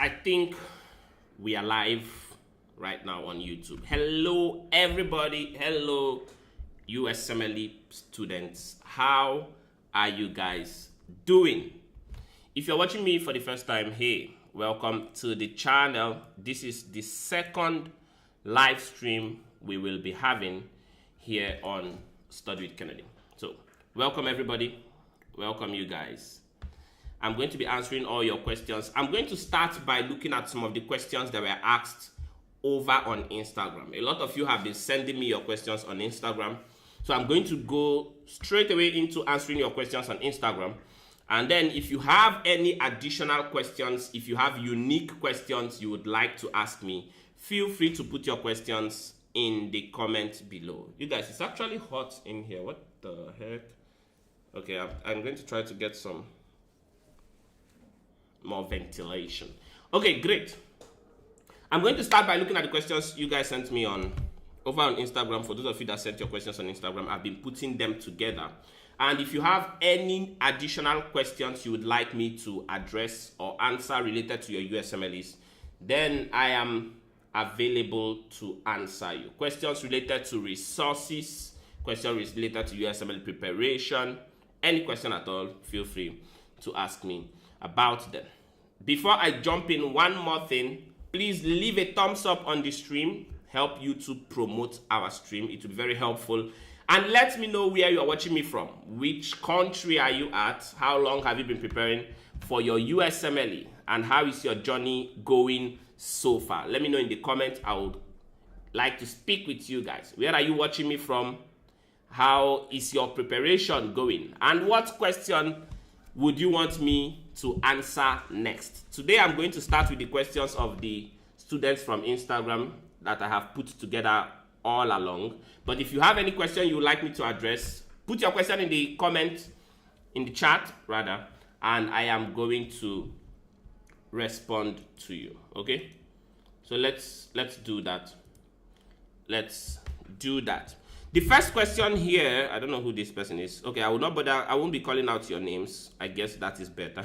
I think we are live right now on YouTube. Hello, everybody. Hello, USMLE students. How are you guys doing? If you're watching me for the first time, hey, welcome to the channel. This is the second live stream we will be having here on Study with Kennedy. So, welcome everybody. Welcome you guys. I'm going to be answering all your questions. I'm going to start by looking at some of the questions that were asked over on Instagram. A lot of you have been sending me your questions on Instagram. So I'm going to go straight away into answering your questions on Instagram. And then if you have any additional questions, if you have unique questions you would like to ask me, feel free to put your questions in the comment below. You guys, it's actually hot in here. What the heck? Okay, I'm going to try to get some more ventilation. Okay, great. I'm going to start by looking at the questions you guys sent me over on Instagram. For those of you that sent your questions on Instagram, I've been putting them together. And if you have any additional questions you would like me to address or answer related to your USMLEs, then I am available to answer you. Questions related to resources, questions related to USMLE preparation, any question at all, feel free to ask me about them. Before I jump in, one more thing, please leave a thumbs up on the stream. Help YouTube promote our stream. It will be very helpful. And let me know where you are watching me from. Which country are you at? How long have you been preparing for your USMLE? And how is your journey going so far? Let me know in the comments. I would like to speak with you guys. Where are you watching me from? How is your preparation going? And what question would you want me to answer next? Today I'm going to start with the questions of the students from Instagram that I have put together all along. But if you have any question you would like me to address, put your question in the comment, in the chat rather, and I am going to respond to you. Okay? So let's do that. Let's do that. The first question here, I don't know who this person is. Okay, I will not bother. I won't be calling out your names. I guess that is better.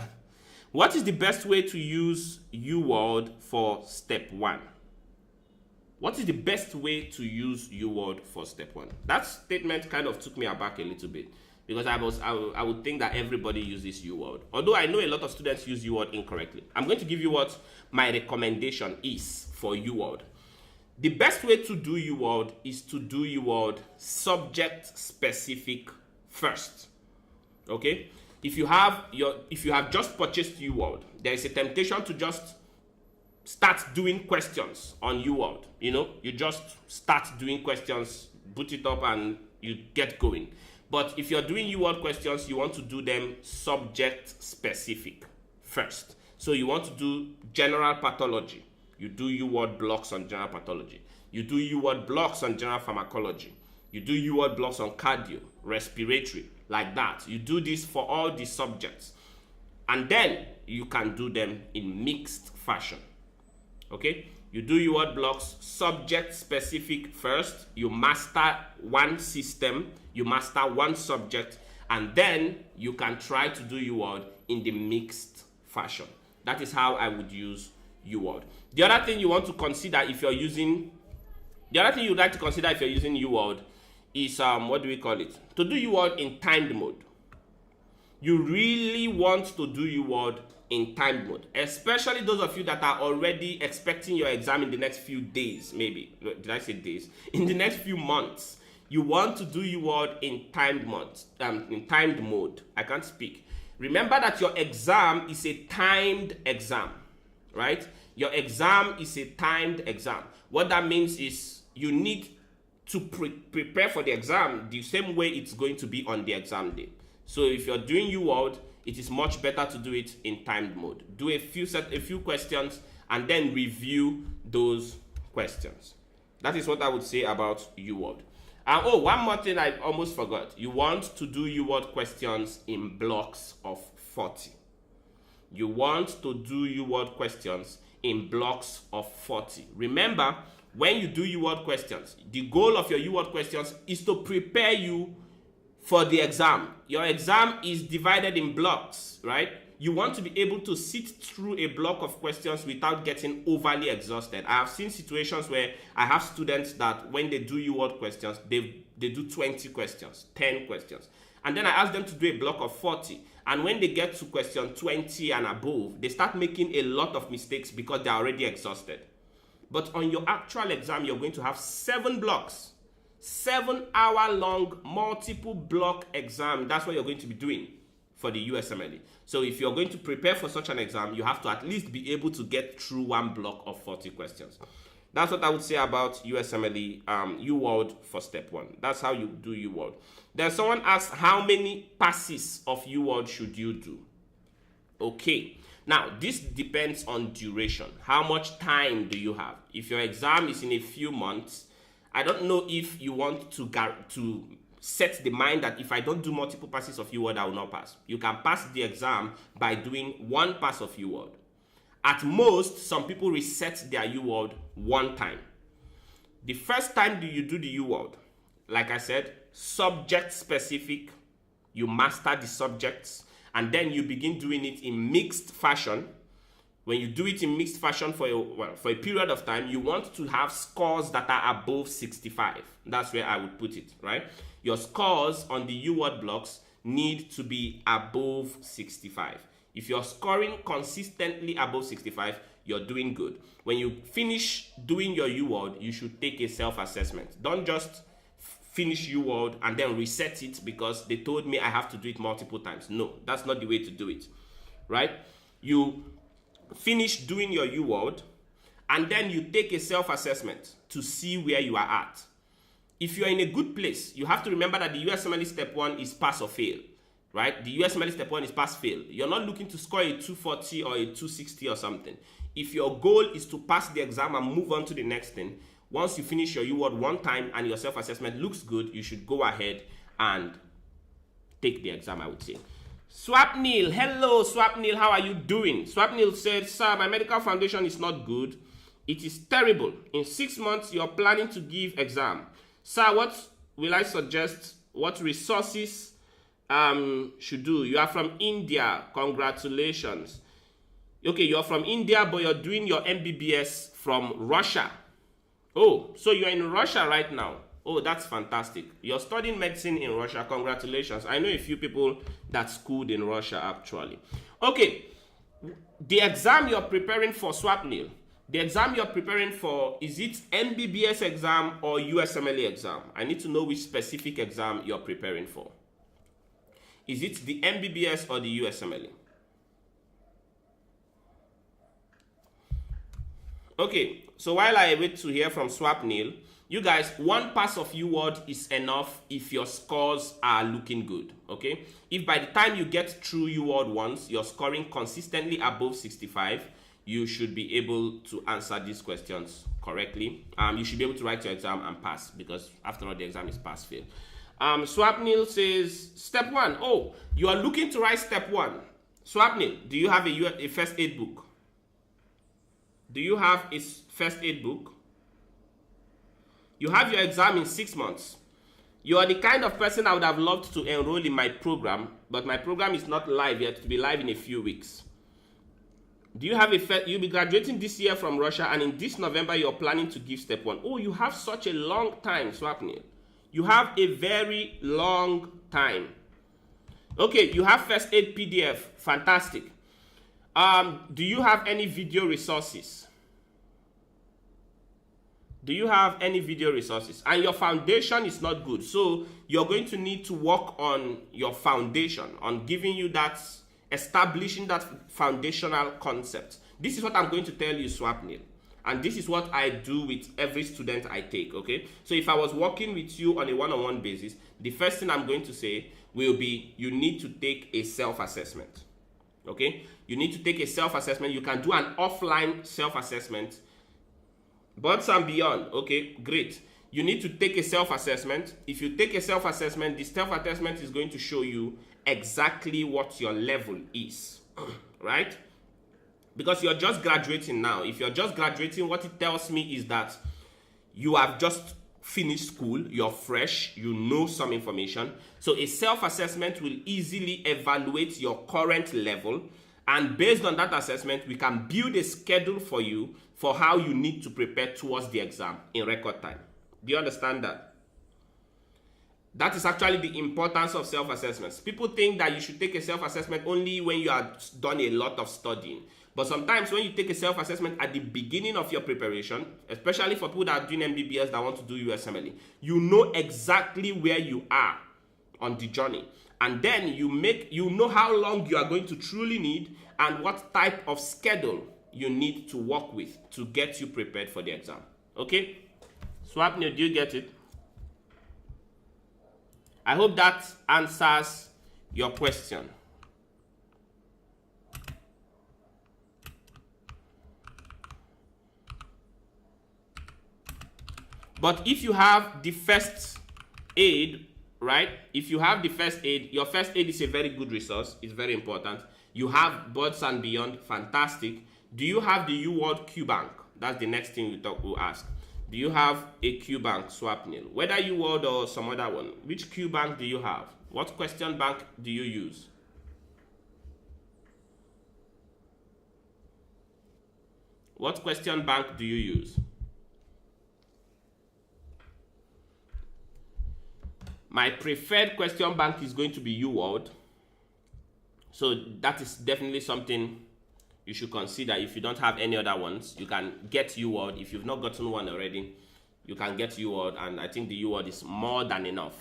What is the best way to use UWorld for step 1? What is the best way to use UWorld for step 1? That statement kind of took me aback a little bit because I would think that everybody uses UWorld. Although I know a lot of students use UWorld incorrectly. I'm going to give you what my recommendation is for UWorld. The best way to do UWorld is to do UWorld subject specific first. Okay? If you have just purchased UWorld, there is a temptation to just start doing questions on UWorld. You know, you just start doing questions, put it up, and you get going. But if you're doing UWorld questions, you want to do them subject specific first. So you want to do general pathology. You do UWorld blocks on general pathology. You do UWorld blocks on general pharmacology. You do UWorld blocks on cardio, respiratory, like that. You do this for all the subjects. And then you can do them in mixed fashion. Okay? You do UWorld blocks subject specific first. You master one system. You master one subject. And then you can try to do UWorld in the mixed fashion. That is how I would use UWorld. The other thing you want to consider if you're using, the other thing you'd like to consider if you're using UWorld is, what do we call it? To do UWorld in timed mode. You really want to do UWorld in timed mode, especially those of you that are already expecting your exam in the next few days, maybe. Did I say days? In the next few months. You want to do UWorld in timed mode. I can't speak. Remember that your exam is a timed exam. Right? Your exam is a timed exam. What that means is you need to prepare for the exam the same way it's going to be on the exam day. So if you're doing UWorld, it is much better to do it in timed mode. Do a few questions and then review those questions. That is what I would say about UWorld. Oh, one more thing I almost forgot. You want to do UWorld questions in blocks of 40. You want to do UWorld questions in blocks of 40. Remember, when you do UWorld questions, the goal of your UWorld questions is to prepare you for the exam. Your exam is divided in blocks, right? you want to be able to sit through a block of questions without getting overly exhausted. I have seen situations where I have students that when they do UWorld questions, they do 20 questions, 10 questions. And then I ask them to do a block of 40. And when they get to question 20 and above, they start making a lot of mistakes because they're already exhausted. But on your actual exam, you're going to have 7 blocks. 7-hour-long, multiple block exam. That's what you're going to be doing for the USMLE. So if you're going to prepare for such an exam, you have to at least be able to get through one block of 40 questions. That's what I would say about USMLE UWorld for step 1. That's how you do UWorld. Then someone asked, how many passes of UWorld should you do? Okay. Now, this depends on duration. How much time do you have? If your exam is in a few months, I don't know if you want to set the mind that if I don't do multiple passes of UWorld, I will not pass. You can pass the exam by doing 1 pass of UWorld. At most, some people reset their UWorld 1 time. The first time you do the UWorld, like I said, subject specific, you master the subjects, and then you begin doing it in mixed fashion. When you do it in mixed fashion for a period of time, you want to have scores that are above 65. That's where I would put it, right? Your scores on the UWorld blocks need to be above 65. If you're scoring consistently above 65, you're doing good. When you finish doing your UWorld, you should take a self-assessment. Don't just finish UWorld and then reset it because they told me I have to do it multiple times. No, that's not the way to do it, right? You finish doing your UWorld and then you take a self-assessment to see where you are at. If you're in a good place, you have to remember that the USMLE step 1 is pass or fail. Right? The USMLE step 1 is pass-fail. You're not looking to score a 240 or a 260 or something. If your goal is to pass the exam and move on to the next thing, once you finish your UWorld 1 time and your self-assessment looks good, you should go ahead and take the exam, I would say. Swapnil, hello Swapnil, how are you doing? Swapnil said, sir, my medical foundation is not good. It is terrible. In 6 months, you're planning to give exam. Sir, what will I suggest? What resources should do? You are from India, congratulations. Okay, you're from India, but you're doing your MBBS from Russia. Oh, so you're in Russia right now. Oh, that's fantastic. You're studying medicine in Russia, congratulations. I know a few people that schooled in Russia actually. Okay, the exam you're preparing for, Swapnil, the exam you're preparing for, is it MBBS exam or USMLE exam? I need to know which specific exam you're preparing for. Is it the MBBS or the USMLE? Okay, so while I wait to hear from Swapnil, you guys, 1 pass of UWorld is enough if your scores are looking good, okay? If by the time you get through UWorld once, you're scoring consistently above 65, you should be able to answer these questions correctly. You should be able to write your exam and pass because after all, the exam is pass-fail. Swapnil says, step 1. Oh, you are looking to write step 1. Swapnil, do you have a first aid book? Do you have a first aid book? You have your exam in 6 months. You are the kind of person I would have loved to enroll in my program, but my program is not live yet, to be live in a few weeks. Do you have you'll be graduating this year from Russia, and in this November, you're planning to give step 1. Oh, you have such a long time, Swapnil. You have a very long time. Okay, you have first aid PDF. Fantastic. Do you have any video resources? Do you have any video resources? And your foundation is not good. So you're going to need to work on your foundation, on giving you that, establishing that foundational concept. This is what I'm going to tell you, Swapnil. And this is what I do with every student I take, okay? So if I was working with you on a one-on-one basis, the first thing I'm going to say will be, you need to take a self-assessment, okay? You need to take a self-assessment. You can do an offline self-assessment. Buds and beyond, okay, great. You need to take a self-assessment. If you take a self-assessment, the self-assessment is going to show you exactly what your level is, right? Because you're just graduating now. If you're just graduating, what it tells me is that you have just finished school, you're fresh, you know some information. So a self-assessment will easily evaluate your current level And based on that assessment, we can build a schedule for you for how you need to prepare towards the exam in record time. Do you understand that? That is actually the importance of self-assessments. People think that you should take a self-assessment only when you have done a lot of studying. But sometimes when you take a self-assessment at the beginning of your preparation, especially for people that are doing MBBS that want to do USMLE, you know exactly where you are on the journey. And then you know how long you are going to truly need and what type of schedule you need to work with to get you prepared for the exam. Okay? Swapnil, do you get it? I hope that answers your question. But if you have the first aid, right? If you have the first aid, your first aid is a very good resource. It's very important. You have Birds and Beyond, fantastic. Do you have the UWorld Q Bank? That's the next thing we'll ask. Do you have a Q Bank, Swapnil? Whether UWorld or some other one, which Q Bank do you have? What question bank do you use? What question bank do you use? My preferred question bank is going to be UWorld. So that is definitely something you should consider. If you don't have any other ones, you can get UWorld. If you've not gotten one already, you can get UWorld, and I think the UWorld is more than enough.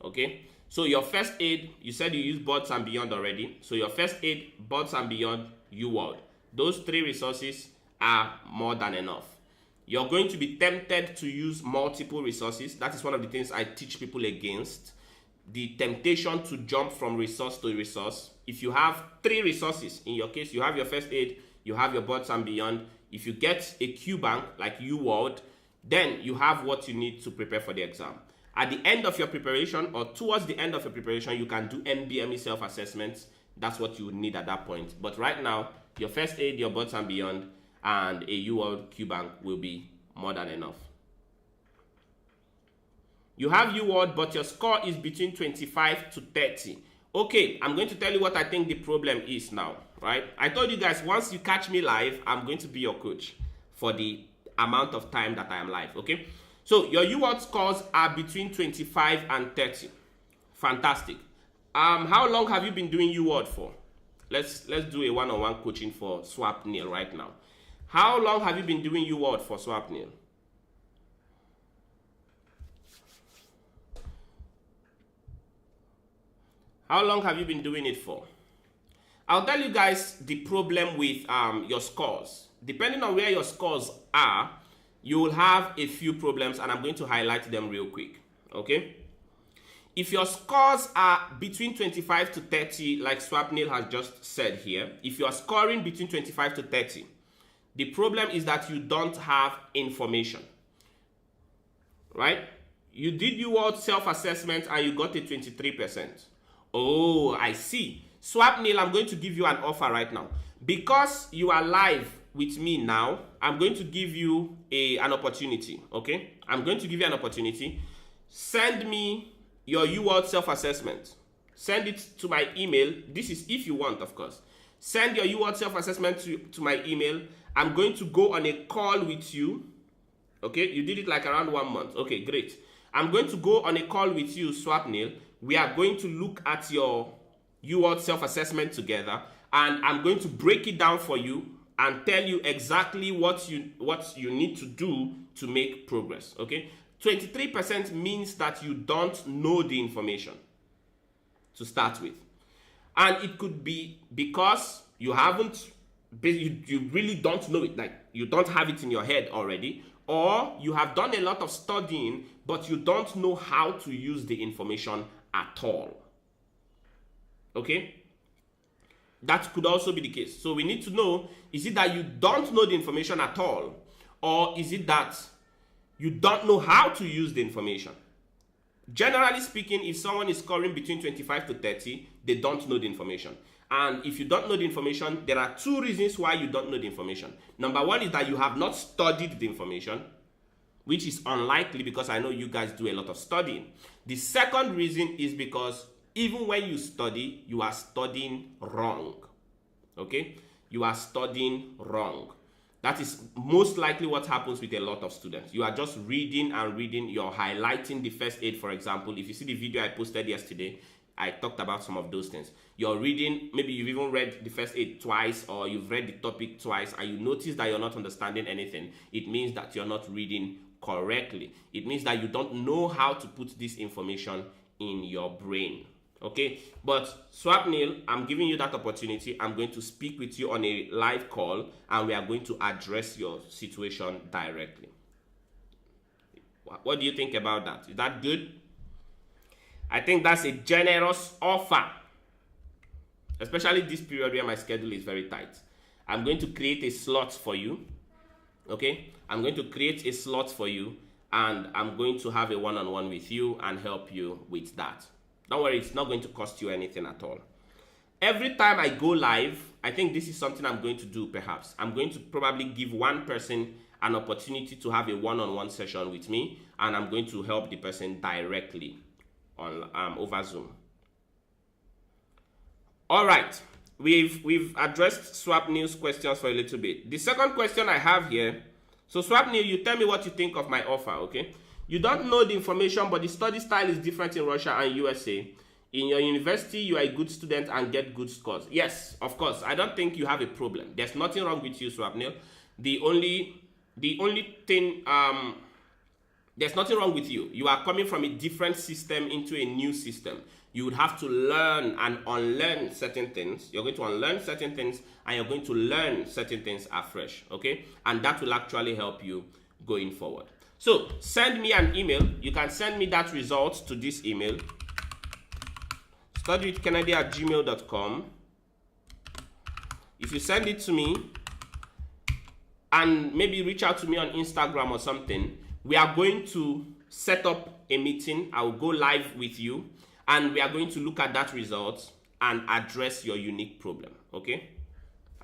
Okay? So your first aid, you said you use Birds and Beyond already. So your first aid, Birds and Beyond, UWorld. Those three resources are more than enough. You're going to be tempted to use multiple resources. That is one of the things I teach people against. The temptation to jump from resource to resource. If you have three resources, in your case, you have your first aid, you have your Birds and Beyond. If you get a Q Bank like UWorld, then you have what you need to prepare for the exam. At the end of your preparation, or towards the end of your preparation, you can do MBME self-assessments. That's what you would need at that point. But right now, your first aid, your Birds and Beyond, and a UWorld Q Bank will be more than enough. You have UWorld, but your score is between 25 to 30. Okay, I'm going to tell you what I think the problem is now, right? I told you guys, once you catch me live, I'm going to be your coach for the amount of time that I am live, okay? So your UWorld scores are between 25 and 30. Fantastic. How long have you been doing UWorld for? Let's do a one-on-one coaching for Swapnil right now. How long have you been doing UWorld for, Swapnil? How long have you been doing it for? I'll tell you guys the problem with your scores. Depending on where your scores are, you will have a few problems, and I'm going to highlight them real quick, okay? If your scores are between 25 to 30, like Swapnil has just said here, if you are scoring between 25 to 30, the problem is that you don't have information, right? You did your self-assessment and you got a 23%. Oh, I see. Swapnil, I'm going to give you an offer right now. Because you are live with me now, I'm going to give you an opportunity, okay? I'm going to give you an opportunity. Send me your UWorld self-assessment. Send it to my email. This is if you want, of course. Send your UWorld self-assessment to my email. I'm going to go on a call with you. Okay, you did it like around 1 month. Okay, great. I'm going to go on a call with you, Swapnil. We are going to look at your UWorld self-assessment together, and I'm going to break it down for you and tell you exactly what you need to do to make progress. Okay, 23% means that you don't know the information to start with, and it could be because you haven't, you really don't know it, like you don't have it in your head already, or you have done a lot of studying but you don't know how to use the information at all. Okay, that could also be the case. So we need to know, is it that you don't know the information at all, or is it that you don't know how to use the information? Generally speaking, if someone is scoring between 25 to 30, they don't know the information. And if you don't know the information, there are two reasons why you don't know the information. Number one is that you have not studied the information, which is unlikely because I know you guys do a lot of studying. The second reason is because even when you study, you are studying wrong. Okay? You are studying wrong. That is most likely what happens with a lot of students. You are just reading and reading. You're highlighting the first aid, for example. If you see the video I posted yesterday, I talked about some of those things. You're reading, maybe you've even read the first aid twice, or you've read the topic twice, and you notice that you're not understanding anything. It means that you're not reading correctly. It means that you don't know how to put this information in your brain. Okay, but Swapnil, I'm giving you that opportunity. I'm going to speak with you on a live call, and we are going to address your situation directly. What do you think about that? Is that good? I think that's a generous offer, especially this period where my schedule is very tight. I'm going to create a slot for you. Okay, I'm going to create a slot for you, and I'm going to have a one-on-one with you and help you with that. Don't worry, it's not going to cost you anything at all. Every time I go live, I think this is something I'm going to do perhaps. I'm going to probably give one person an opportunity to have a one-on-one session with me, and I'm going to help the person directly on over Zoom. All right, we've addressed Swapnil's questions for a little bit. The second question I have here, so Swapnil, you tell me what you think of my offer, okay? You don't know the information, but the study style is different in Russia and USA. In your university, you are a good student and get good scores. Yes, of course. I don't think you have a problem. There's nothing wrong with you, Swapnil. The only thing, there's nothing wrong with you. You are coming from a different system into a new system. You would have to learn and unlearn certain things. You're going to unlearn certain things, and you're going to learn certain things afresh, okay? And that will actually help you going forward. So send me an email. You can send me that result to this email, studywithkennedy@gmail.com. If you send it to me and maybe reach out to me on Instagram or something, we are going to set up a meeting. I will go live with you, and we are going to look at that result and address your unique problem, okay?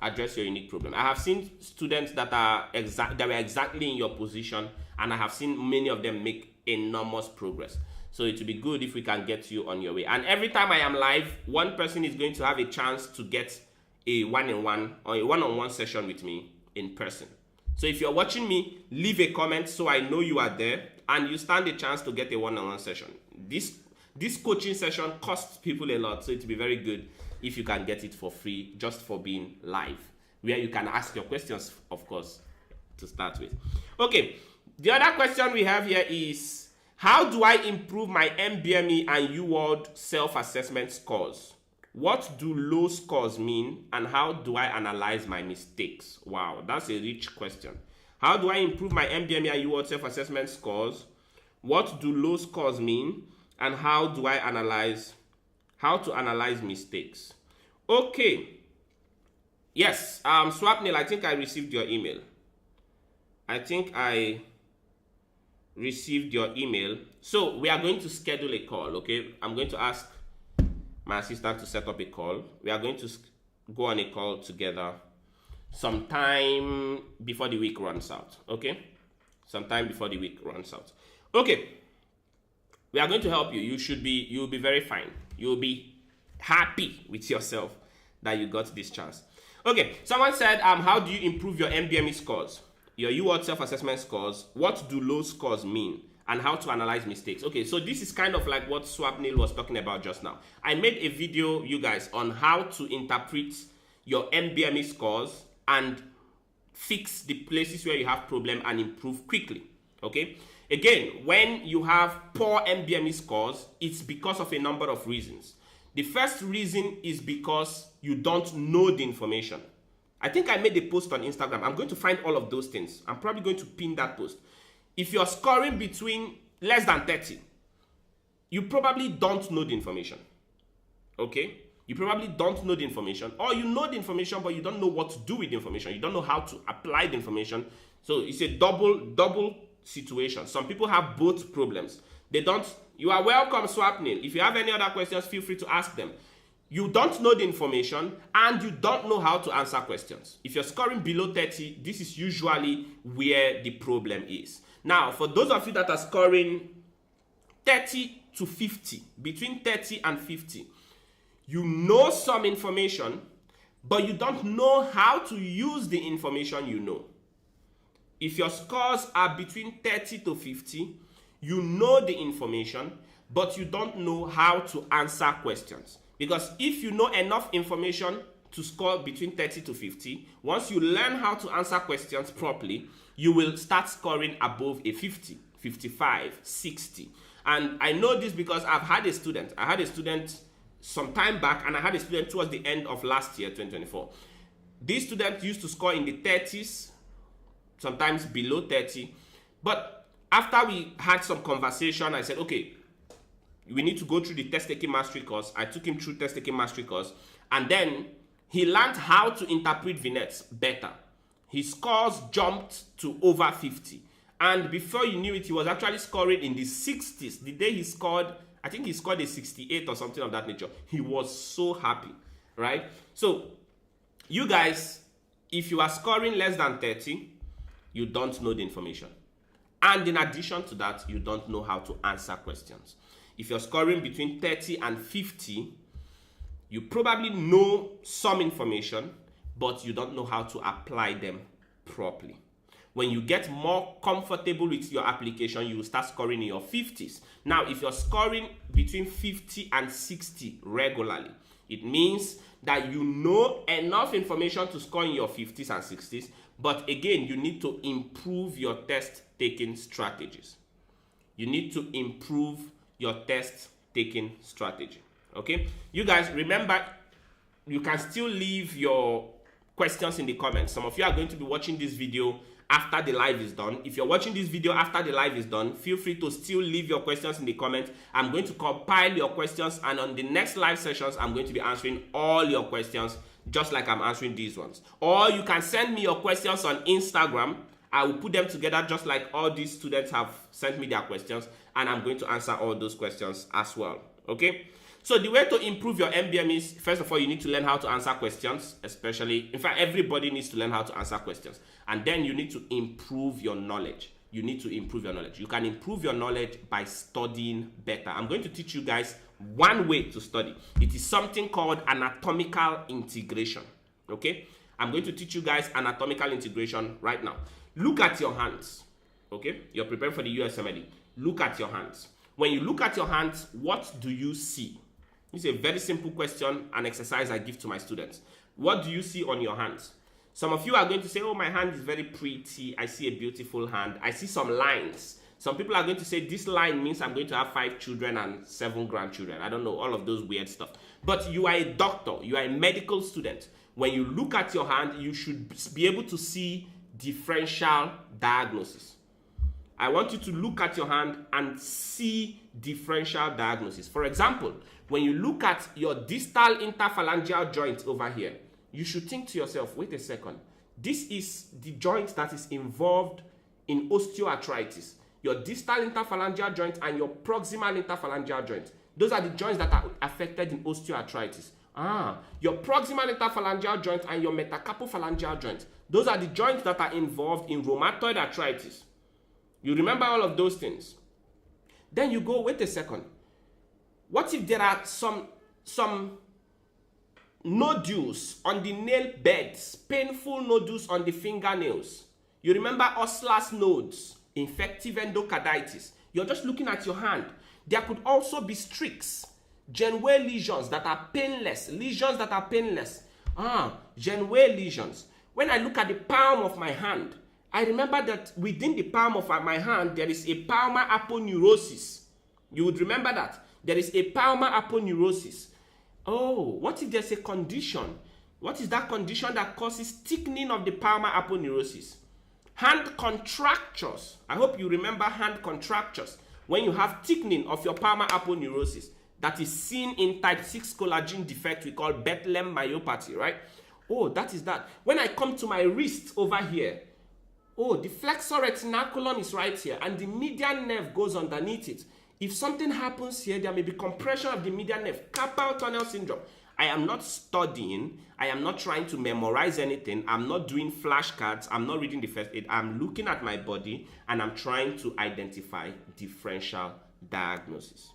Address your unique problem. I have seen students that were exactly in your position, and I have seen many of them make enormous progress. So it will be good if we can get you on your way. And every time I am live, one person is going to have a chance to get a one-on-one or a one-on-one session with me in person. So if you're watching me, leave a comment so I know you are there, and you stand a chance to get a one-on-one session. This coaching session costs people a lot, so it will be very good if you can get it for free just for being live, where you can ask your questions, of course, to start with. Okay, the other question we have here is, how do I improve my MBME and UWorld self-assessment scores? What do low scores mean, and how do I analyze my mistakes? Wow, that's a rich question. How do I improve my MBME and UWorld self-assessment scores? What do low scores mean, and how do I analyze mistakes? Okay. Yes, Swapnil, I think I received your email. So we are going to schedule a call, okay? I'm going to ask my assistant to set up a call. We are going to go on a call together sometime before the week runs out, okay? Sometime before the week runs out. Okay. We are going to help you. You'll be very fine. You'll be happy with yourself that you got this chance. Okay, someone said, how do you improve your MBME scores? Your UWorld self-assessment scores. What do low scores mean? And how to analyze mistakes. Okay, so this is kind of like what Swapnil was talking about just now. I made a video, you guys, on how to interpret your MBME scores and fix the places where you have problem and improve quickly. Okay? Again, when you have poor MBME scores, it's because of a number of reasons. The first reason is because you don't know the information. I think I made a post on Instagram. I'm going to find all of those things. I'm probably going to pin that post. If you're scoring between less than 30, you probably don't know the information. Okay? You probably don't know the information, or you know the information, but you don't know what to do with the information. You don't know how to apply the information. So it's a double situation. Some people have both problems. They don't. You are welcome, Swapnil. If you have any other questions, feel free to ask them. You don't know the information, and you don't know how to answer questions. If you're scoring below 30, this is usually where the problem is. Now, for those of you that are scoring 30 to 50, between 30 and 50, you know some information, but you don't know how to use the information you know. If your scores are between 30 to 50, you know the information, but you don't know how to answer questions. Because if you know enough information to score between 30 to 50, once you learn how to answer questions properly, you will start scoring above a 50, 55, 60. And I know this because I've had a student. I had a student some time back, and I had a student towards the end of last year, 2024. This student used to score in the 30s, sometimes below 30. But after we had some conversation, I said, okay, we need to go through the test-taking mastery course. I took him through test-taking mastery course, and then he learned how to interpret vignettes better. His scores jumped to over 50. And before you knew it, he was actually scoring in the 60s. The day he scored, I think he scored a 68 or something of that nature. He was so happy, right? So, you guys, if you are scoring less than 30, you don't know the information. And in addition to that, you don't know how to answer questions. If you're scoring between 30 and 50, you probably know some information, but you don't know how to apply them properly. When you get more comfortable with your application, you will start scoring in your 50s. Now, if you're scoring between 50 and 60 regularly, it means that you know enough information to score in your 50s and 60s, but again, you need to improve your test-taking strategies. You need to improve your test-taking strategy. Okay? You guys, remember, you can still leave your questions in the comments. Some of you are going to be watching this video after the live is done. If you're watching this video after the live is done, feel free to still leave your questions in the comments. I'm going to compile your questions, and on the next live sessions, I'm going to be answering all your questions just like I'm answering these ones. Or you can send me your questions on Instagram. I will put them together just like all these students have sent me their questions, and I'm going to answer all those questions as well. Okay? So the way to improve your MBM is, first of all, you need to learn how to answer questions, especially, in fact, everybody needs to learn how to answer questions. And then you need to improve your knowledge. You need to improve your knowledge. You can improve your knowledge by studying better. I'm going to teach you guys one way to study. It is something called anatomical integration. Okay? I'm going to teach you guys anatomical integration right now. Look at your hands. Okay? You're preparing for the USMLE. Look at your hands. When you look at your hands, what do you see? This is a very simple question, an exercise I give to my students. What do you see on your hands? Some of you are going to say, oh, my hand is very pretty. I see a beautiful hand. I see some lines. Some people are going to say, this line means I'm going to have 5 children and 7 grandchildren. I don't know, all of those weird stuff. But you are a doctor. You are a medical student. When you look at your hand, you should be able to see differential diagnosis. I want you to look at your hand and see differential diagnosis. For example, when you look at your distal interphalangeal joint over here, you should think to yourself, wait a second, this is the joint that is involved in osteoarthritis. Your distal interphalangeal joint and your proximal interphalangeal joint. Those are the joints that are affected in osteoarthritis. Your proximal interphalangeal joint and your metacarpophalangeal joint. Those are the joints that are involved in rheumatoid arthritis. You remember all of those things. Then you go, wait a second. What if there are some nodules on the nail beds, painful nodules on the fingernails? You remember Osler's nodes, infective endocarditis. You're just looking at your hand. There could also be streaks, Genway lesions that are painless, Genway lesions. When I look at the palm of my hand, I remember that within the palm of my hand, there is a palmar aponeurosis. You would remember that. There is a palmar aponeurosis. Oh, what if there's a condition? What is that condition that causes thickening of the palmar aponeurosis? Hand contractures. I hope you remember hand contractures. When you have thickening of your palmar aponeurosis, that is seen in type 6 collagen defect we call Bethlehem myopathy, right? Oh, that is that. When I come to my wrist over here, oh, the flexor retinaculum is right here, and the median nerve goes underneath it. If something happens here, there may be compression of the median nerve, carpal tunnel syndrome. I am not studying. I am not trying to memorize anything. I'm not doing flashcards. I'm not reading the first aid. I'm looking at my body, and I'm trying to identify differential diagnosis.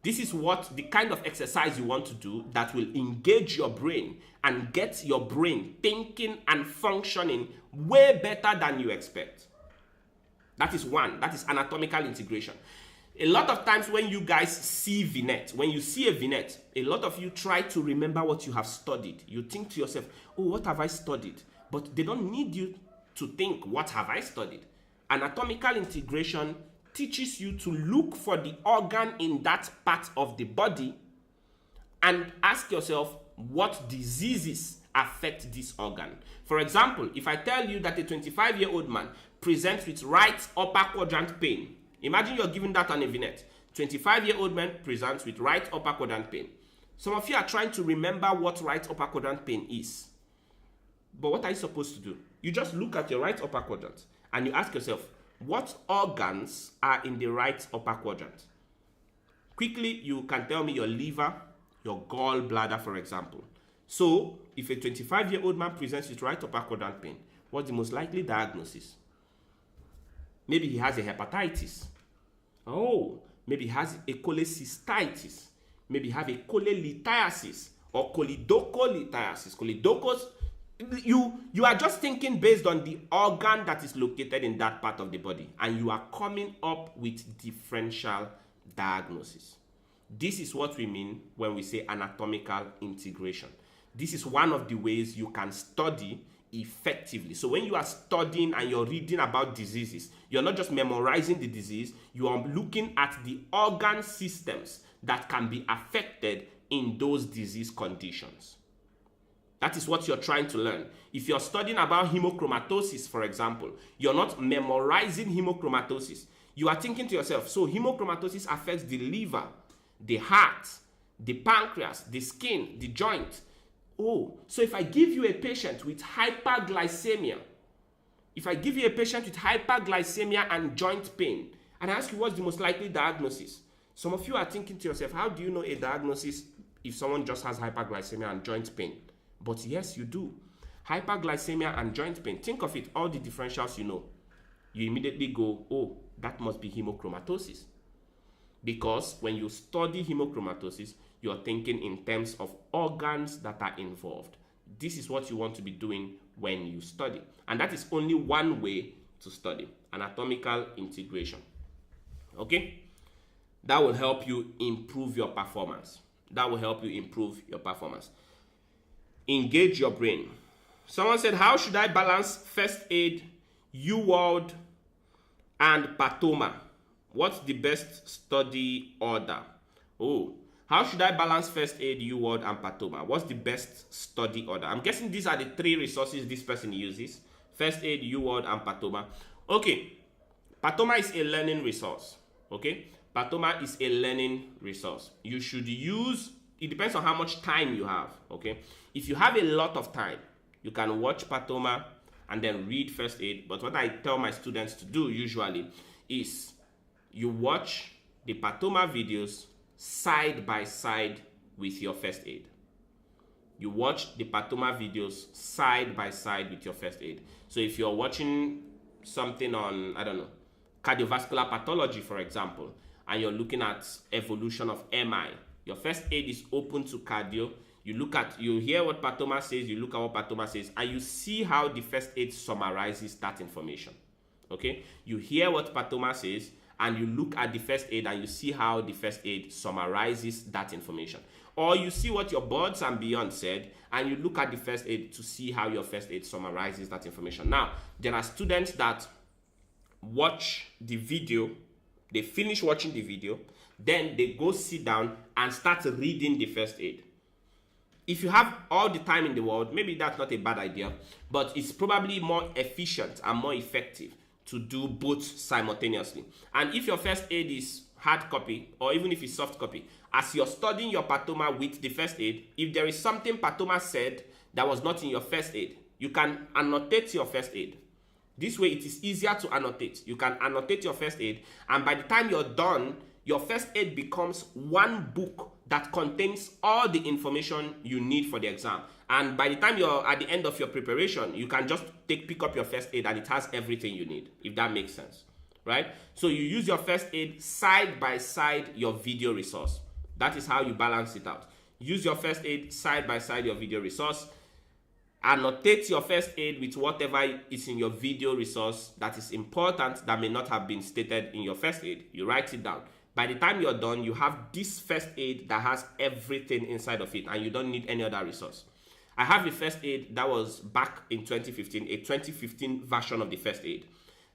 This is what the kind of exercise you want to do that will engage your brain and get your brain thinking and functioning way better than you expect. That is one. That is anatomical integration. A lot of times when you guys see vignette, when you see a vignette, a lot of you try to remember what you have studied. You think to yourself, oh, what have I studied? But they don't need you to think, what have I studied? Anatomical integration teaches you to look for the organ in that part of the body and ask yourself, what diseases affect this organ? For example, if I tell you that a 25-year-old man presents with right upper quadrant pain, imagine you're giving that on a vignette. 25-year-old man presents with right upper quadrant pain. Some of you are trying to remember what right upper quadrant pain is. But what are you supposed to do? You just look at your right upper quadrant and you ask yourself, what organs are in the right upper quadrant? Quickly, you can tell me your liver, your gallbladder, for example. So, if a 25-year-old man presents with right upper quadrant pain, what's the most likely diagnosis? Maybe he has a hepatitis. Oh, maybe he has a cholecystitis. Maybe he has a cholelithiasis or choledocholithiasis. Choledocos, you are just thinking based on the organ that is located in that part of the body, and you are coming up with differential diagnosis. This is what we mean when we say anatomical integration. This is one of the ways you can study effectively. So when you are studying and you're reading about diseases, you're not just memorizing the disease, you are looking at the organ systems that can be affected in those disease conditions. That is what you're trying to learn. If you're studying about hemochromatosis, for example, you're not memorizing hemochromatosis. You are thinking to yourself, so hemochromatosis affects the liver, the heart, the pancreas, the skin, the joint. Oh, so if I give you a patient with hyperglycemia, and joint pain, and I ask you what's the most likely diagnosis, some of you are thinking to yourself, how do you know a diagnosis if someone just has hyperglycemia and joint pain? But yes, you do. Hyperglycemia and joint pain. Think of it, all the differentials you know. You immediately go, oh, that must be hemochromatosis. Because when you study hemochromatosis, you're thinking in terms of organs that are involved. This is what you want to be doing when you study. And that is only one way to study, anatomical integration. Okay? That will help you improve your performance. Engage your brain. Someone said, how should I balance first aid, UWorld, and Patoma? What's the best study order? Oh, how should I balance first aid, UWorld, and Patoma? What's the best study order? I'm guessing these are the three resources this person uses. First aid, UWorld, and Patoma. Okay, Patoma is a learning resource. Okay, Patoma is a learning resource. You should use, it depends on how much time you have. Okay, if you have a lot of time, you can watch Patoma and then read first aid. But what I tell my students to do usually is you watch the Patoma videos side by side with your first aid. You watch the Patoma videos side by side with your first aid. So if you're watching something on, I don't know, cardiovascular pathology, for example, and you're looking at evolution of MI, your first aid is open to cardio. You hear what Patoma says, you look at what Patoma says, and you see how the first aid summarizes that information. Okay? You hear what Patoma says, and you look at the first aid and you see how the first aid summarizes that information. Or you see what your boards and beyond said, and you look at the first aid to see how your first aid summarizes that information. Now, there are students that watch the video, they finish watching the video, then they go sit down and start reading the first aid. If you have all the time in the world, maybe that's not a bad idea, but it's probably more efficient and more effective to do both simultaneously. And if your first aid is hard copy, or even if it's soft copy, as you're studying your Patoma with the first aid, if there is something Patoma said that was not in your first aid, you can annotate your first aid. This way it is easier to annotate. You can annotate your first aid, and by the time you're done, your first aid becomes one book that contains all the information you need for the exam. And by the time you're at the end of your preparation, you can just pick up your first aid and it has everything you need, if that makes sense, right? So you use your first aid side by side your video resource. That is how you balance it out. Use your first aid side by side your video resource. Annotate your first aid with whatever is in your video resource that is important that may not have been stated in your first aid. You write it down. By the time you're done, you have this first aid that has everything inside of it, and you don't need any other resource. I have a first aid that was back in 2015, a 2015 version of the first aid.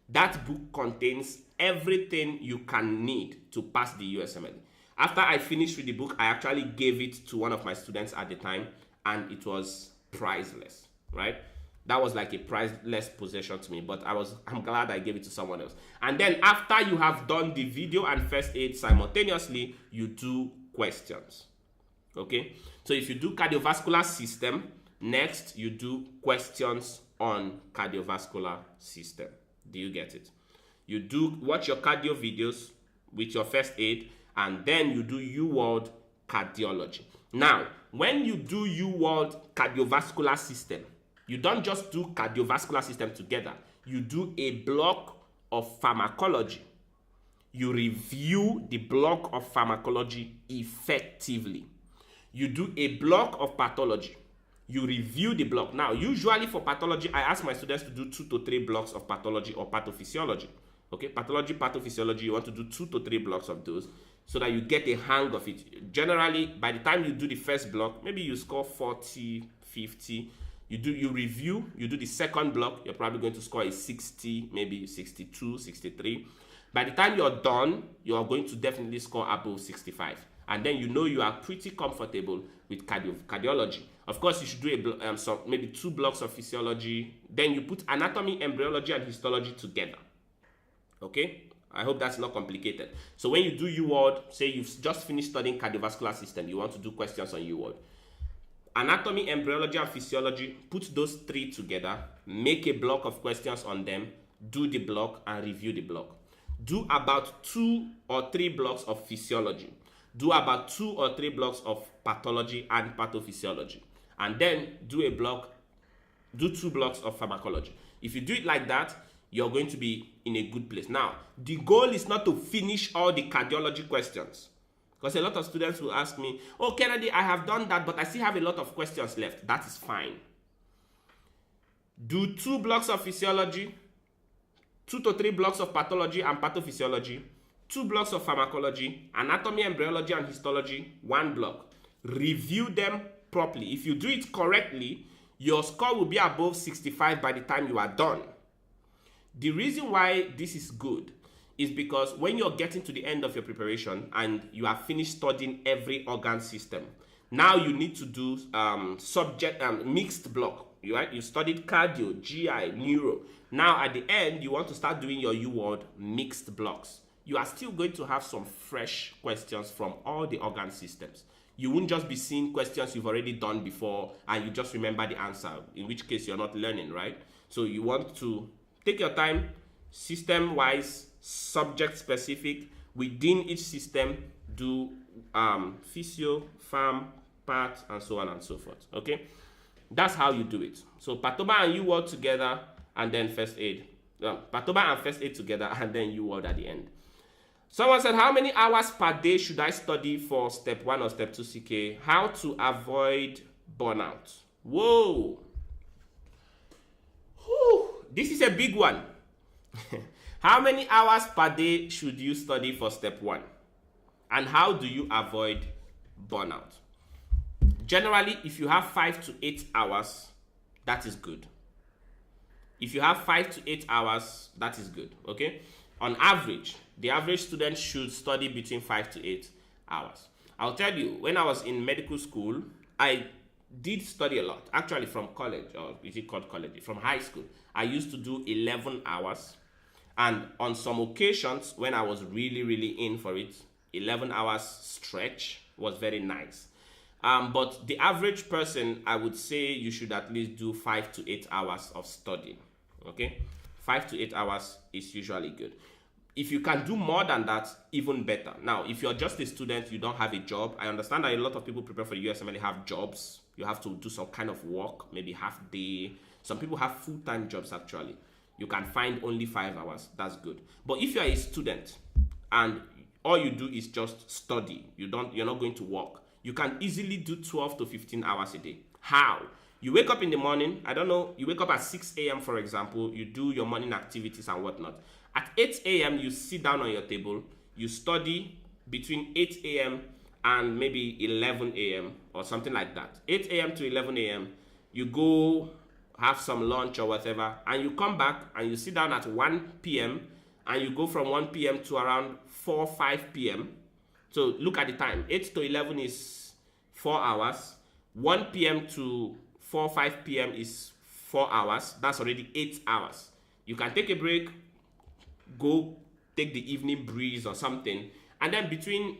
That book contains everything you can need to pass the USMLE. After I finished with the book, I actually gave it to one of my students at the time, and it was priceless, right? That was like a priceless possession to me, but I'm glad I gave it to someone else. And then after you have done the video and first aid simultaneously, you do questions. Okay? So if you do cardiovascular system, next you do questions on cardiovascular system. Do you get it? You do watch your cardio videos with your first aid, and then you do UWorld cardiology. Now, when you do UWorld cardiovascular system, you don't just do cardiovascular system together. You do a block of pharmacology. You review the block of pharmacology effectively. You do a block of pathology. You review the block. Now, usually for pathology, I ask my students to do 2 to 3 blocks of pathology or pathophysiology. Okay, pathology, pathophysiology, you want to do 2 to 3 blocks of those so that you get a hang of it. Generally, by the time you do the first block, maybe you score 40, 50. You review, you do the second block, you're probably going to score a 60, maybe 62, 63. By the time you're done, you are going to definitely score above 65. And then you know you are pretty comfortable with cardiology. Of course, you should do maybe 2 blocks of physiology. Then you put anatomy, embryology, and histology together. Okay? I hope that's not complicated. So when you do UWorld, say you've just finished studying cardiovascular system, you want to do questions on UWorld. Anatomy, embryology, and physiology, put those 3 together, make a block of questions on them, do the block, and review the block. Do about 2 or 3 blocks of physiology. Do about 2 or 3 blocks of pathology and pathophysiology. And then do 2 blocks of pharmacology. If you do it like that, you're going to be in a good place. Now, the goal is not to finish all the cardiology questions. Because a lot of students will ask me, oh, Kennedy, I have done that, but I still have a lot of questions left. That is fine. Do 2 blocks of physiology, 2 to 3 blocks of pathology and pathophysiology, 2 blocks of pharmacology, anatomy, embryology, and histology, 1 block. Review them properly. If you do it correctly, your score will be above 65 by the time you are done. The reason why this is good is because when you're getting to the end of your preparation and you have finished studying every organ system, now you need to do mixed block. Right? You studied cardio, GI, neuro. Now at the end, you want to start doing your UWorld mixed blocks. You are still going to have some fresh questions from all the organ systems. You won't just be seeing questions you've already done before and you just remember the answer, in which case you're not learning, right? So you want to take your time, system-wise, subject-specific. Within each system, do physio, pharm, path, and so on and so forth, okay? That's how you do it. So Patoba and UWorld together, and then first aid. Patoba and first aid together, and then UWorld at the end. Someone said, how many hours per day should I study for step 1 or step 2 CK? How to avoid burnout? Whoa. Whew. This is a big one. How many hours per day should you study for step 1? And how do you avoid burnout? Generally, if you have 5 to 8 hours, that is good. If you have 5 to 8 hours, that is good, okay? On average, the average student should study between 5 to 8 hours. I'll tell you, when I was in medical school, I did study a lot. Actually, from college, or is it called college? From high school, I used to do 11 hours. And on some occasions, when I was really, really in for it, 11 hours stretch was very nice. But the average person, I would say you should at least do 5 to 8 hours of studying, okay? 5 to 8 hours is usually good. If you can do more than that, even better. Now, if you're just a student, you don't have a job, I understand that a lot of people prepare for the USMLE have jobs. You have to do some kind of work, maybe half day. Some people have full-time jobs, actually. You can find only 5 hours. That's good. But if you're a student and all you do is just study. You're not going to work. You can easily do 12 to 15 hours a day. How? You wake up in the morning, I don't know, you wake up at 6 a.m. for example, you do your morning activities and whatnot. At 8 a.m. you sit down on your table, you study between 8 a.m. and maybe 11 a.m. or something like that. 8 a.m. to 11 a.m. you go have some lunch or whatever, and you come back and you sit down at 1 p.m. and you go from 1 p.m. to around 4, 5 p.m. So look at the time. 8 to 11 is 4 hours. 1 p.m. to 4, 5 p.m. is 4 hours. That's already 8 hours. You can take a break, go take the evening breeze or something, and then between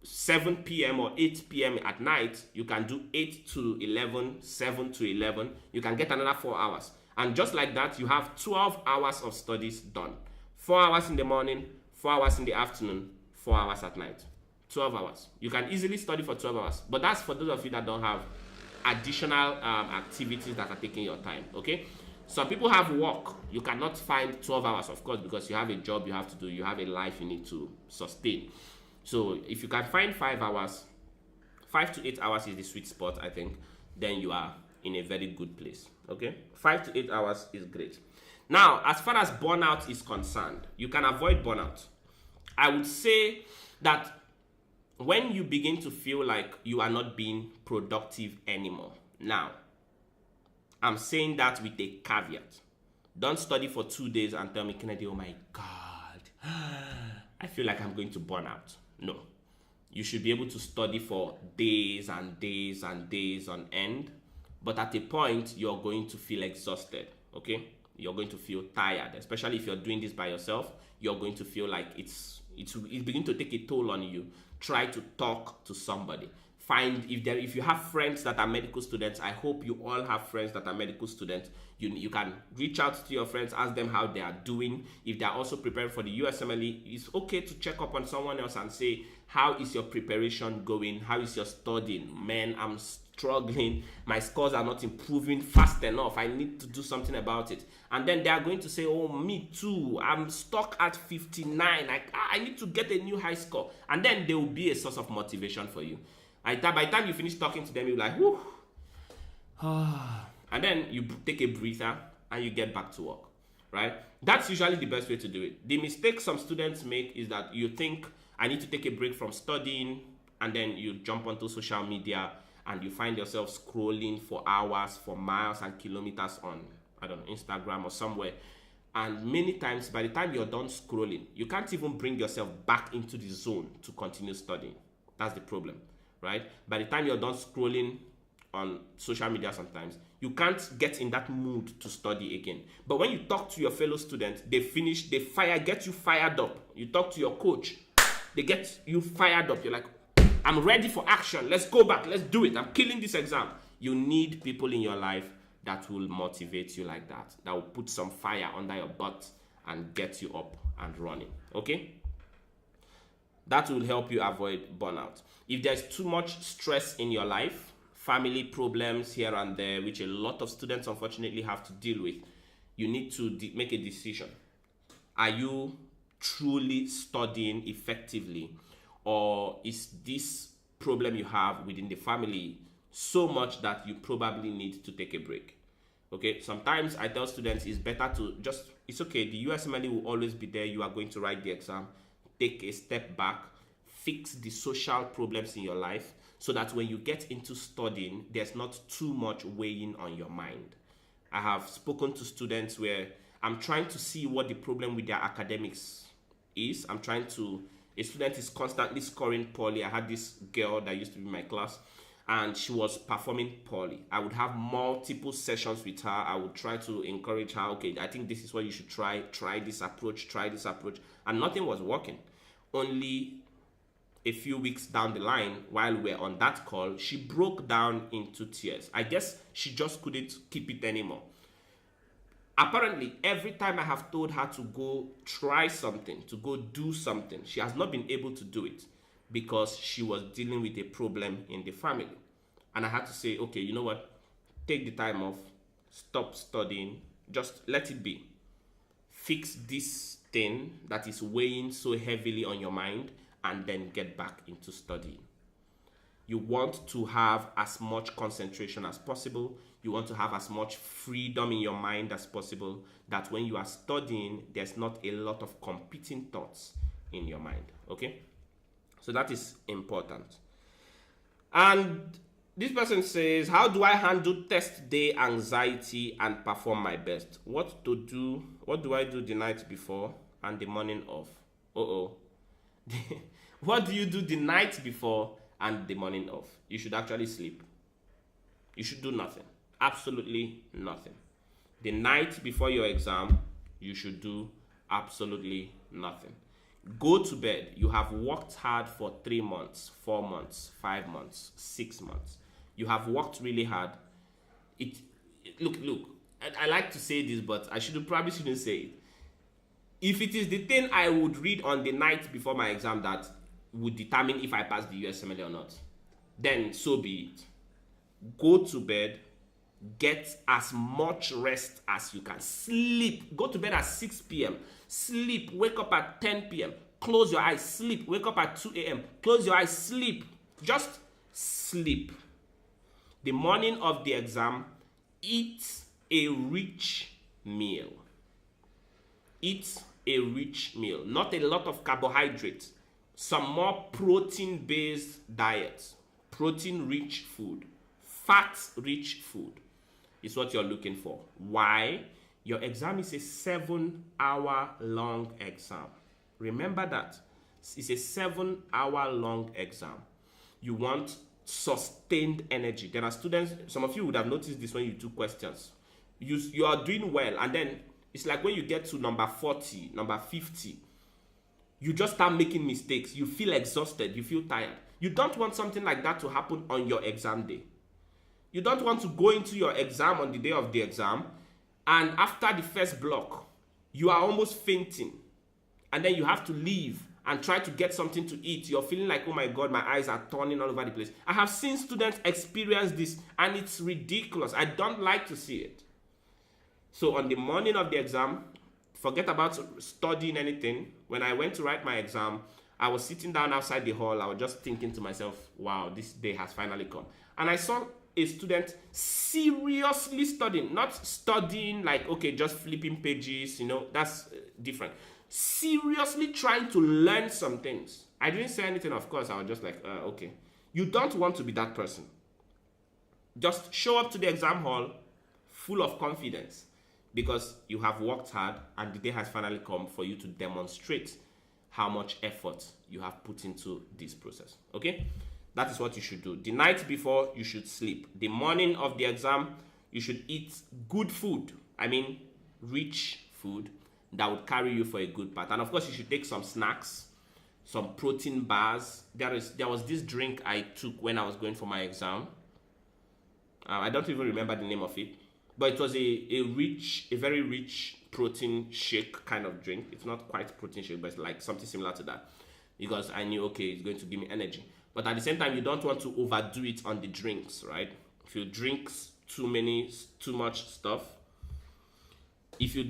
7 p.m. or 8 p.m. at night, you can do 8 to 11, 7 to 11. You can get another 4 hours. And just like that, you have 12 hours of studies done. 4 hours in the morning, 4 hours in the afternoon, 4 hours at night. 12 hours. You can easily study for 12 hours. But that's for those of you that don't have additional activities that are taking your time, okay? Some people have work. You cannot find 12 hours, of course, because you have a job you have to do. You have a life you need to sustain. So if you can find 5 hours, 5 to 8 hours is the sweet spot, I think, then you are in a very good place, okay? 5 to 8 hours is great. Now, as far as burnout is concerned, you can avoid burnout. I would say that when you begin to feel like you are not being productive anymore, now, I'm saying that with a caveat. Don't study for 2 days and tell me, Kennedy, oh my God, I feel like I'm going to burn out. No. You should be able to study for days and days and days on end, but at a point, you're going to feel exhausted, okay? You're going to feel tired, especially if you're doing this by yourself. You're going to feel like it's beginning to take a toll on you. Try to talk to somebody. Find if you have friends that are medical students. I hope you all have friends that are medical students. You can reach out to your friends, ask them how they are doing. If they are also preparing for the USMLE, it's okay to check up on someone else and say, how is your preparation going? How is your studying? Man, I'm struggling. My scores are not improving fast enough. I need to do something about it. And then they are going to say, oh, me too. I'm stuck at 59. I need to get a new high score. And then there will be a source of motivation for you. By the time you finish talking to them, you're like, whew. And then you take a breather and you get back to work, right? That's usually the best way to do it. The mistake some students make is that you think, I need to take a break from studying, and then you jump onto social media and you find yourself scrolling for hours, for miles and kilometers on, I don't know, Instagram or somewhere. And many times, by the time you're done scrolling, you can't even bring yourself back into the zone to continue studying. That's the problem, right? By the time you're done scrolling on social media sometimes, you can't get in that mood to study again. But when you talk to your fellow students, get you fired up. You talk to your coach, they get you fired up. You're like, I'm ready for action. Let's go back. Let's do it. I'm killing this exam. You need people in your life that will motivate you like that, that will put some fire under your butt and get you up and running, okay? That will help you avoid burnout. If there's too much stress in your life, family problems here and there, which a lot of students unfortunately have to deal with, you need to make a decision. Are you truly studying effectively, or is this problem you have within the family so much that you probably need to take a break? Okay, sometimes I tell students it's better to just, it's okay, the USMLE will always be there. You are going to write the exam. Take a step back, fix the social problems in your life so that when you get into studying, there's not too much weighing on your mind. I have spoken to students where I'm trying to see what the problem with their academics is. A student is constantly scoring poorly. I had this girl that used to be in my class, and she was performing poorly. I would have multiple sessions with her. I would try to encourage her, okay, I think this is what you should try this approach, and nothing was working. Only a few weeks down the line, while we're on that call, she broke down into tears. I guess she just couldn't keep it anymore. Apparently, every time I have told her to go try something, to go do something, she has not been able to do it because she was dealing with a problem in the family. And I had to say, okay, you know what? Take the time off, stop studying, just let it be. Fix this thing that is weighing so heavily on your mind and then get back into studying. You want to have as much concentration as possible. You want to have as much freedom in your mind as possible, that when you are studying, there's not a lot of competing thoughts in your mind. Okay? So that is important. And this person says, how do I handle test day anxiety and perform my best? What do I do the night before and the morning of? What do you do the night before and the morning of? You should actually sleep. You should do nothing. Absolutely nothing. The night before your exam, you should do absolutely nothing. Go to bed. You have worked hard for 3 months, 4 months, 5 months, 6 months. You have worked really hard. Look. I like to say this, but I probably shouldn't say it. If it is the thing I would read on the night before my exam that would determine if I pass the USMLE or not, then so be it. Go to bed. Get as much rest as you can. Sleep. Go to bed at 6 p.m. Sleep. Wake up at 10 p.m. Close your eyes. Sleep. Wake up at 2 a.m. Close your eyes. Sleep. Just sleep. The morning of the exam, eat a rich meal. Eat a rich meal. Not a lot of carbohydrates. Some more protein-based diet. Protein-rich food. Fat-rich food is what you're looking for. Why? Your exam is a 7-hour-long exam. Remember that. It's a 7-hour-long exam. You want sustained energy. There are students, some of you would have noticed this when you do questions. You are doing well, and then it's like when you get to number 40, number 50, you just start making mistakes. You feel exhausted. You feel tired. You don't want something like that to happen on your exam day. You don't want to go into your exam on the day of the exam, and after the first block, you are almost fainting, and then you have to leave and try to get something to eat. You're feeling like, oh my God, my eyes are turning all over the place. I have seen students experience this, and it's ridiculous. I don't like to see it. So on the morning of the exam, forget about studying anything. When I went to write my exam, I was sitting down outside the hall. I was just thinking to myself, wow, this day has finally come. And I saw a student seriously studying, not studying like, okay, just flipping pages, that's different. Seriously trying to learn some things. I didn't say anything, of course. I was just like, okay. You don't want to be that person. Just show up to the exam hall full of confidence, because you have worked hard and the day has finally come for you to demonstrate how much effort you have put into this process. Okay? That is what you should do. The night before, you should sleep. The morning of the exam, you should eat good food. I mean, rich food that would carry you for a good path. And of course, you should take some snacks, some protein bars. There was this drink I took when I was going for my exam. I don't even remember the name of it. But it was a very rich protein shake kind of drink. It's not quite protein shake, but it's like something similar to that. Because I knew, okay, it's going to give me energy. But at the same time, you don't want to overdo it on the drinks, right? If you drink too much stuff, you're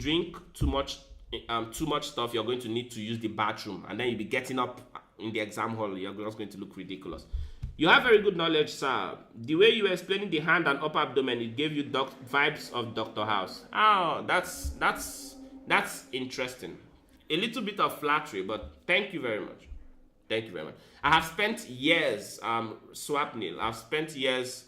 going to need to use the bathroom, and then you'll be getting up in the exam hall. You're just going to look ridiculous. You have very good knowledge, sir. The way you were explaining the hand and upper abdomen, it gave you vibes of Dr. House. Oh, that's interesting. A little bit of flattery, but thank you very much. Thank you very much. I have spent years, Swapnil, I've spent years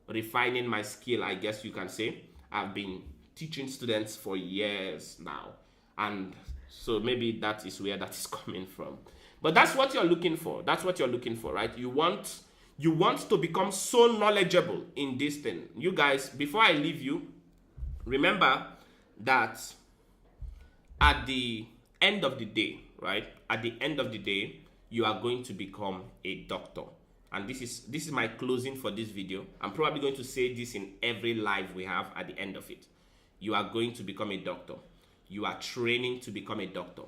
refining my skill, I guess you can say. I've been teaching students for years now. And so maybe that is where that is coming from. But that's what you're looking for. That's what you're looking for, right? You want to become so knowledgeable in this thing. You guys, before I leave you, remember that at the end of the day, right? At the end of the day, you are going to become a doctor. And this is my closing for this video. I'm probably going to say this in every live we have at the end of it. You are going to become a doctor. You are training to become a doctor.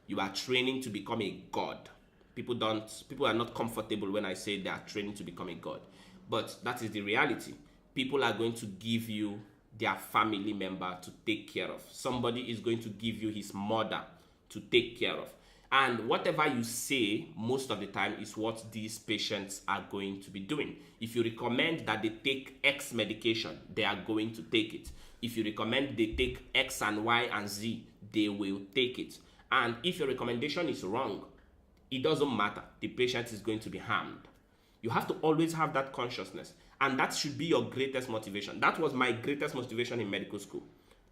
You are training to become a god. People are not comfortable when I say they are training to become a god. But that is the reality. People are going to give you their family member to take care of. Somebody is going to give you his mother to take care of. And whatever you say most of the time is what these patients are going to be doing. If you recommend that they take X medication, they are going to take it. If you recommend they take X and Y and Z, they will take it. And if your recommendation is wrong, it doesn't matter. The patient is going to be harmed. You have to always have that consciousness. And that should be your greatest motivation. That was my greatest motivation in medical school.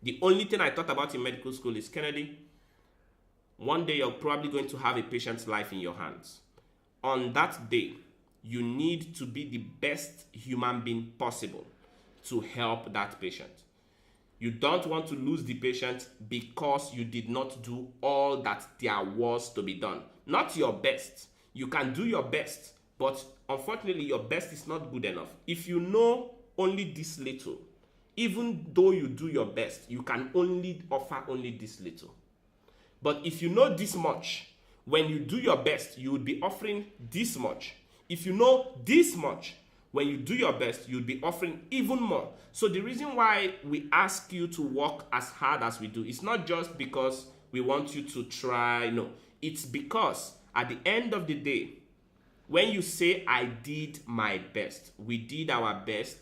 The only thing I thought about in medical school is, Kennedy, one day you're probably going to have a patient's life in your hands. On that day, you need to be the best human being possible to help that patient. You don't want to lose the patient because you did not do all that there was to be done. Not your best. You can do your best, but unfortunately, your best is not good enough. If you know only this little, even though you do your best, you can only offer only this little. But if you know this much, when you do your best, you would be offering this much. If you know this much, when you do your best, you'll be offering even more. So the reason why we ask you to work as hard as we do is not just because we want you to try. No, it's because at the end of the day, when you say, I did my best, we did our best,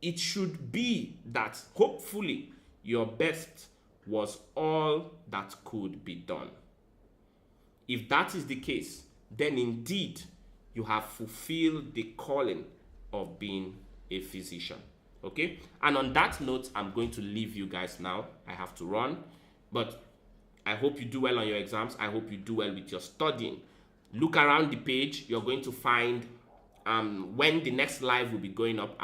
it should be that hopefully your best was all that could be done. If that is the case, then indeed you have fulfilled the calling of being a physician. Okay? And on that note, I'm going to leave you guys now. I have to run, but I hope you do well on your exams. I hope you do well with your studying. Look around the page. You're going to find when the next live will be going up.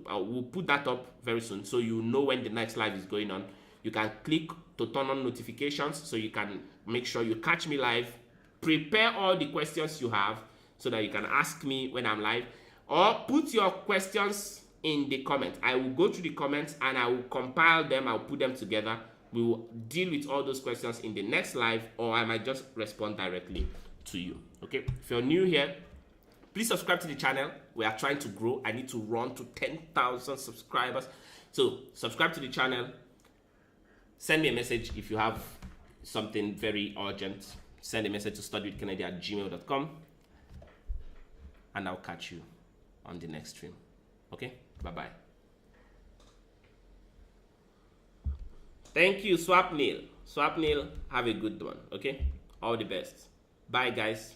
We'll put that up very soon, so you know when the next live is going on. You can click to turn on notifications so you can make sure you catch me live. Prepare all the questions you have so that you can ask me when I'm live, or put your questions in the comments. I will go through the comments and I will compile them. I'll put them together. We will deal with all those questions in the next live, or I might just respond directly to you. Okay, if you're new here, please subscribe to the channel. We are trying to grow. I need to run to 10,000 subscribers. So subscribe to the channel. Send me a message if you have something very urgent. Send a message to studywithkennedy@gmail.com, and I'll catch you on the next stream. Okay, bye-bye. Thank you, Swapnil. Swapnil, have a good one. Okay, all the best. Bye, guys.